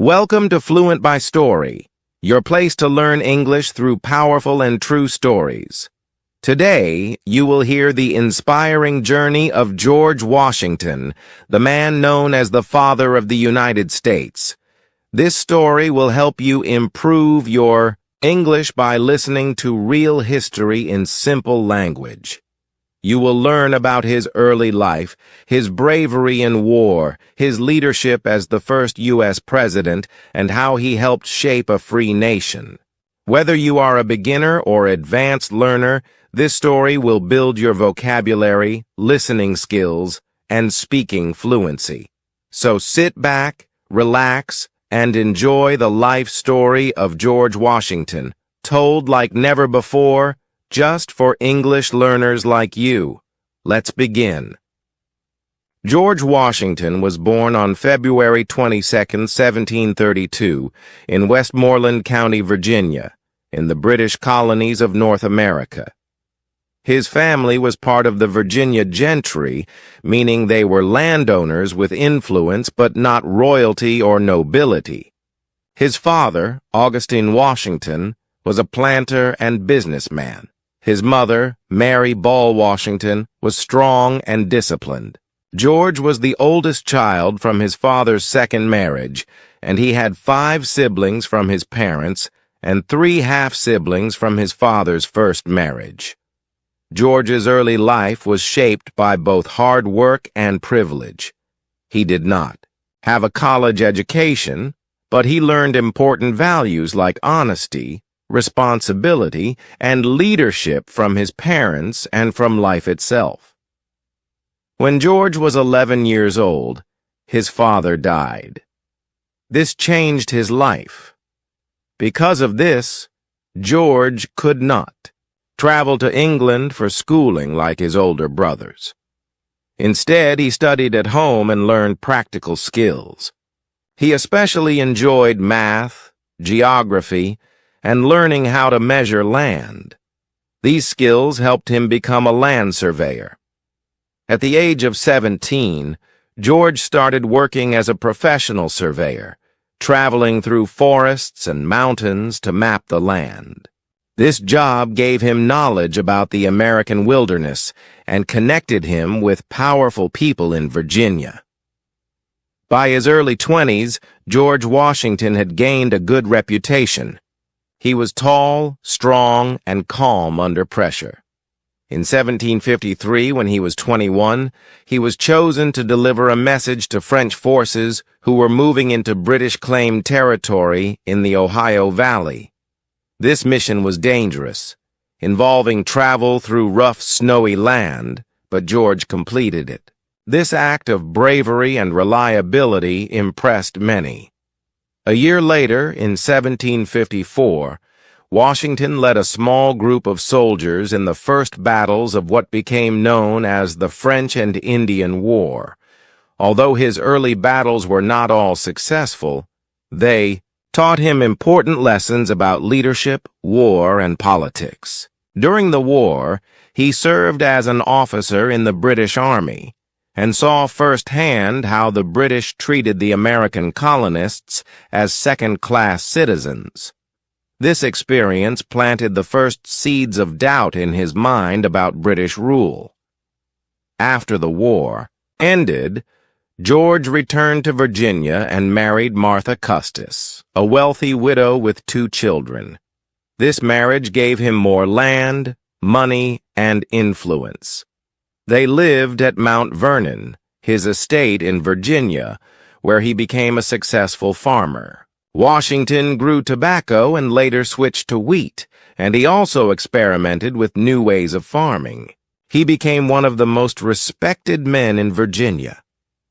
Welcome to Fluent by Story, your place to learn English through powerful and true stories. Today, you will hear the inspiring journey of George Washington, the man known as the Father of the United States. This story will help you improve your English by listening to real history in simple language. You will learn about his early life, his bravery in war, his leadership as the first U.S. president, and how he helped shape a free nation. Whether you are a beginner or advanced learner, this story will build your vocabulary, listening skills, and speaking fluency. So sit back, relax, and enjoy the life story of George Washington, told like never before, just for English learners like you. Let's begin. George Washington was born on February 22, 1732, in Westmoreland County, Virginia, in the British colonies of North America. His family was part of the Virginia gentry, meaning they were landowners with influence but not royalty or nobility. His father, Augustine Washington, was a planter and businessman. His mother, Mary Ball Washington, was strong and disciplined. George was the oldest child from his father's second marriage, and he had 5 siblings from his parents and 3 half-siblings from his father's first marriage. George's early life was shaped by both hard work and privilege. He did not have a college education, but he learned important values like honesty, responsibility, and leadership from his parents and from life itself. When George was 11 years old, his father died. This changed his life. Because of this, George could not travel to England for schooling like his older brothers. Instead, he studied at home and learned practical skills. He especially enjoyed math, geography, and learning how to measure land. These skills helped him become a land surveyor. At the age of 17, George started working as a professional surveyor, traveling through forests and mountains to map the land. This job gave him knowledge about the American wilderness and connected him with powerful people in Virginia. By his early 20s, George Washington had gained a good reputation. He was tall, strong, and calm under pressure. In 1753, when he was 21, he was chosen to deliver a message to French forces who were moving into British-claimed territory in the Ohio Valley. This mission was dangerous, involving travel through rough, snowy land, but George completed it. This act of bravery and reliability impressed many. A year later, in 1754, Washington led a small group of soldiers in the first battles of what became known as the French and Indian War. Although his early battles were not all successful, they taught him important lessons about leadership, war, and politics. During the war, he served as an officer in the British Army, and saw firsthand how the British treated the American colonists as second-class citizens. This experience planted the first seeds of doubt in his mind about British rule. After the war ended, George returned to Virginia and married Martha Custis, a wealthy widow with 2 children. This marriage gave him more land, money, and influence. They lived at Mount Vernon, his estate in Virginia, where he became a successful farmer. Washington grew tobacco and later switched to wheat, and he also experimented with new ways of farming. He became one of the most respected men in Virginia.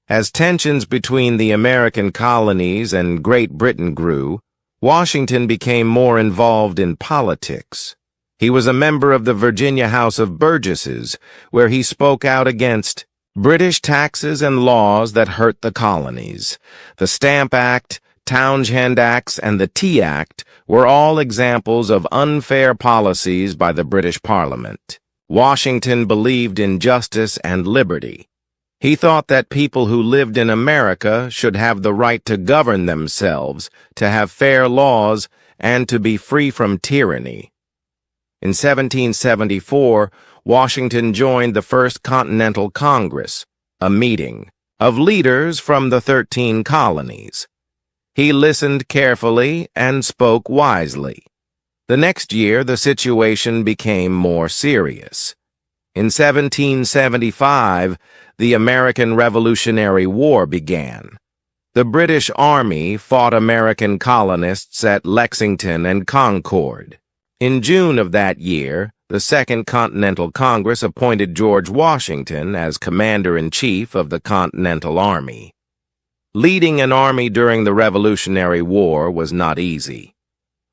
As tensions between the American colonies and Great Britain grew, Washington became more involved in politics. He was a member of the Virginia House of Burgesses, where he spoke out against British taxes and laws that hurt the colonies. The Stamp Act, Townshend Acts, and the Tea Act were all examples of unfair policies by the British Parliament. Washington believed in justice and liberty. He thought that people who lived in America should have the right to govern themselves, to have fair laws, and to be free from tyranny. In 1774, Washington joined the First Continental Congress, a meeting of leaders from the 13 colonies. He listened carefully and spoke wisely. The next year, the situation became more serious. In 1775, the American Revolutionary War began. The British Army fought American colonists at Lexington and Concord. In June of that year, the Second Continental Congress appointed George Washington as Commander-in-Chief of the Continental Army. Leading an army during the Revolutionary War was not easy.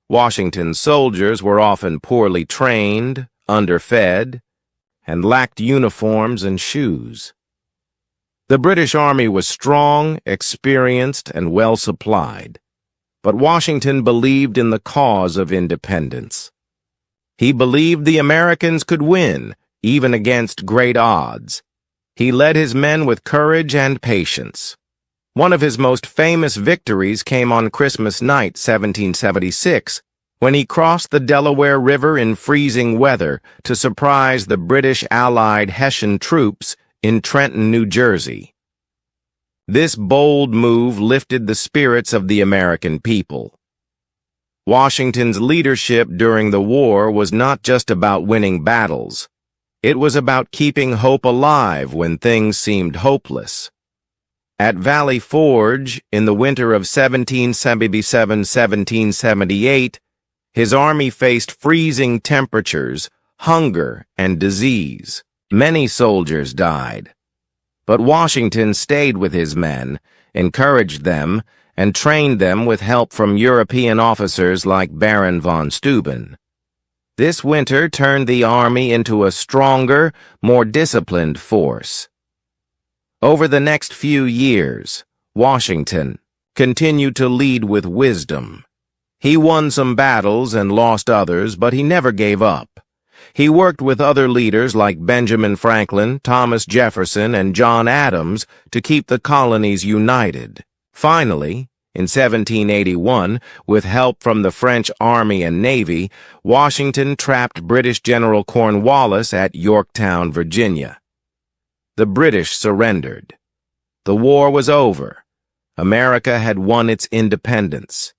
Washington's soldiers were often poorly trained, underfed, and lacked uniforms and shoes. The British Army was strong, experienced, and well-supplied, but Washington believed in the cause of independence. He believed the Americans could win, even against great odds. He led his men with courage and patience. One of his most famous victories came on Christmas night, 1776, when he crossed the Delaware River in freezing weather to surprise the British Allied Hessian troops in Trenton, New Jersey. This bold move lifted the spirits of the American people. Washington's leadership during the war was not just about winning battles. It was about keeping hope alive when things seemed hopeless. At Valley Forge, in the winter of 1777-1778, his army faced freezing temperatures, hunger, and disease. Many soldiers died. But Washington stayed with his men, encouraged them, and trained them with help from European officers like Baron von Steuben. This winter turned the army into a stronger, more disciplined force. Over the next few years, Washington continued to lead with wisdom. He won some battles and lost others, but he never gave up. He worked with other leaders like Benjamin Franklin, Thomas Jefferson, and John Adams to keep the colonies united. Finally, in 1781, with help from the French Army and Navy, Washington trapped British General Cornwallis at Yorktown, Virginia. The British surrendered. The war was over. America had won its independence.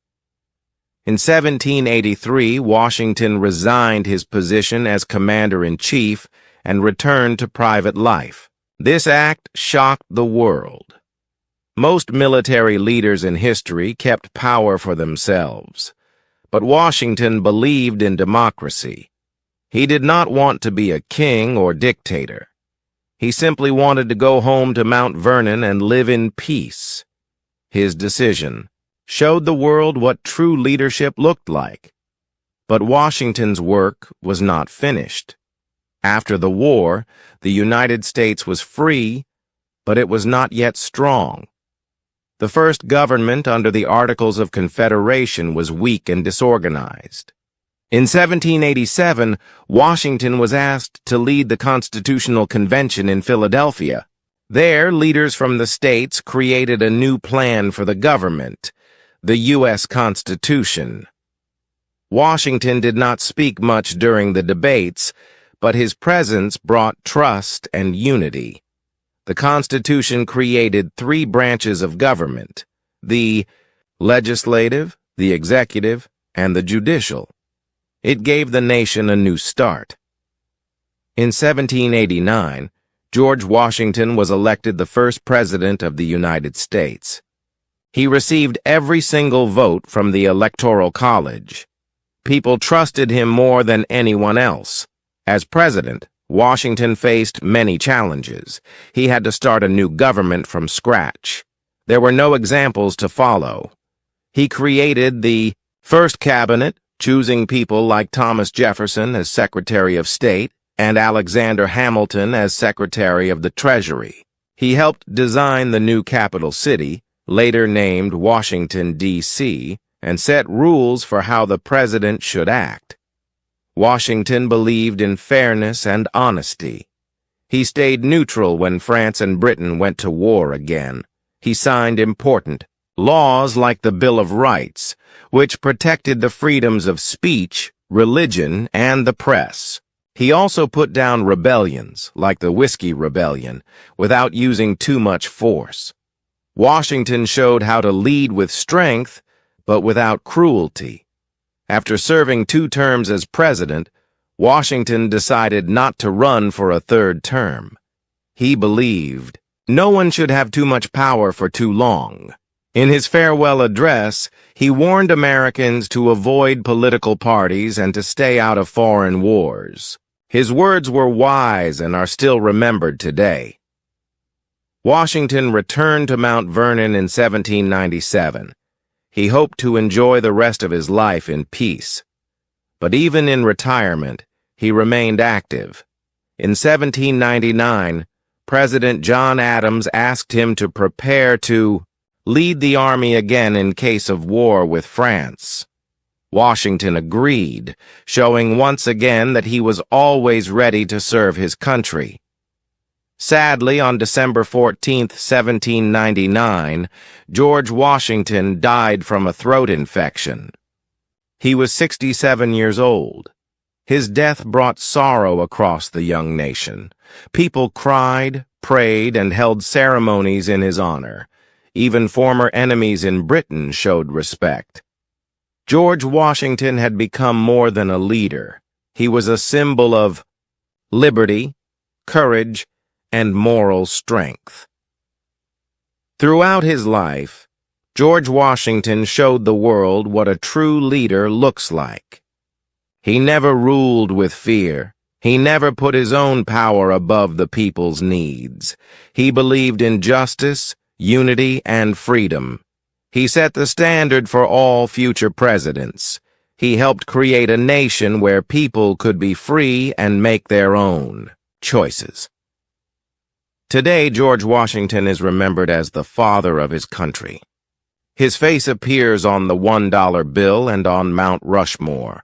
In 1783, Washington resigned his position as commander-in-chief and returned to private life. This act shocked the world. Most military leaders in history kept power for themselves, but Washington believed in democracy. He did not want to be a king or dictator. He simply wanted to go home to Mount Vernon and live in peace. His decision showed the world what true leadership looked like. But Washington's work was not finished. After the war, the United States was free, but it was not yet strong. The first government under the Articles of Confederation was weak and disorganized. In 1787, Washington was asked to lead the Constitutional Convention in Philadelphia. There, leaders from the states created a new plan for the government, the U.S. Constitution. Washington did not speak much during the debates, but his presence brought trust and unity. The Constitution created 3 branches of government: the legislative, the executive, and the judicial. It gave the nation a new start. In 1789, George Washington was elected the first president of the United States. He received every single vote from the Electoral College. People trusted him more than anyone else. As president, Washington faced many challenges. He had to start a new government from scratch. There were no examples to follow. He created the first cabinet, choosing people like Thomas Jefferson as Secretary of State and Alexander Hamilton as Secretary of the Treasury. He helped design the new capital city, later named Washington, D.C., and set rules for how the president should act. Washington believed in fairness and honesty. He stayed neutral when France and Britain went to war again. He signed important laws like the Bill of Rights, which protected the freedoms of speech, religion, and the press. He also put down rebellions, like the Whiskey Rebellion, without using too much force. Washington showed how to lead with strength, but without cruelty. After serving 2 terms as president, Washington decided not to run for a 3rd term. He believed no one should have too much power for too long. In his farewell address, he warned Americans to avoid political parties and to stay out of foreign wars. His words were wise and are still remembered today. Washington returned to Mount Vernon in 1797. He hoped to enjoy the rest of his life in peace. But even in retirement, he remained active. In 1799, President John Adams asked him to prepare to lead the army again in case of war with France. Washington agreed, showing once again that he was always ready to serve his country. Sadly, on December 14, 1799, George Washington died from a throat infection. He was 67 years old. His death brought sorrow across the young nation. People cried, prayed, and held ceremonies in his honor. Even former enemies in Britain showed respect. George Washington had become more than a leader. He was a symbol of liberty, courage, and moral strength. Throughout his life, George Washington showed the world what a true leader looks like. He never ruled with fear. He never put his own power above the people's needs. He believed in justice, unity, and freedom. He set the standard for all future presidents. He helped create a nation where people could be free and make their own choices. Today, George Washington is remembered as the father of his country. His face appears on the $1 bill and on Mount Rushmore.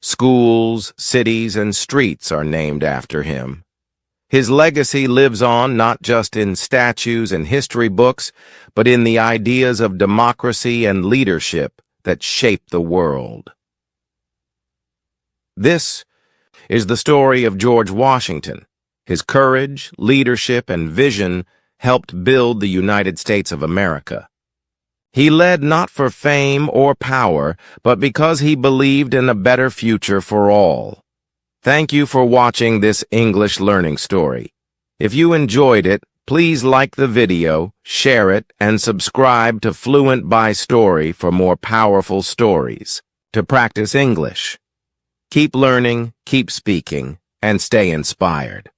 Schools, cities, and streets are named after him. His legacy lives on not just in statues and history books, but in the ideas of democracy and leadership that shape the world. This is the story of George Washington. His courage, leadership, and vision helped build the United States of America. He led not for fame or power, but because he believed in a better future for all. Thank you for watching this English learning story. If you enjoyed it, please like the video, share it, and subscribe to Fluent by Story for more powerful stories to practice English. Keep learning, keep speaking, and stay inspired.